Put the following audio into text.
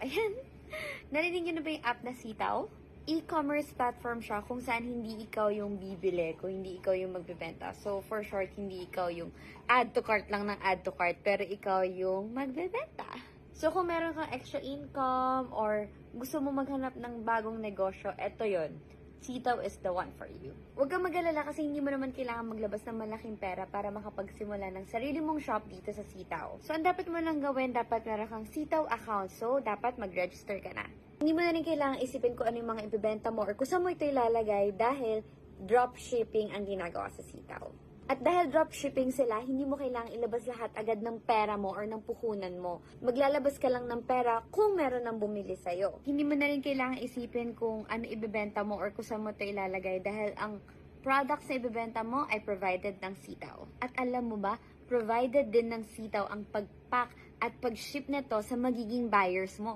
Ayan. Narinig niyo na ba yung app na Sitaw? E-commerce platform siya kung saan hindi ikaw yung bibili, kung hindi ikaw yung magbebenta. So, for short, hindi ikaw yung add to cart lang ng add to cart, pero ikaw yung magbebenta. So, kung meron kang extra income or gusto mo maghanap ng bagong negosyo, eto yon. Sitaw is the one for you. Huwag kang mag-alala kasi hindi mo naman kailangan maglabas ng malaking pera para makapagsimula ng sarili mong shop dito sa Sitaw. So, ang dapat mo lang gawin, dapat meron kang Sitaw account. So, dapat mag-register ka na. Hindi mo na rin kailangan isipin kung ano yung mga ibibenta mo or kung saan mo ito ilalagay dahil dropshipping ang ginagawa sa Sitaw. At dahil dropshipping sila, hindi mo kailangang ilabas lahat agad ng pera mo or ng puhunan mo. Maglalabas ka lang ng pera kung meron nang bumili sa'yo. Hindi mo na rin kailangang isipin kung ano ibibenta mo or kung saan mo ito ilalagay dahil ang products na ibibenta mo ay provided ng Sitaw. At alam mo ba, provided din ng Sitaw ang pag-pack at pag-ship nito sa magiging buyers mo.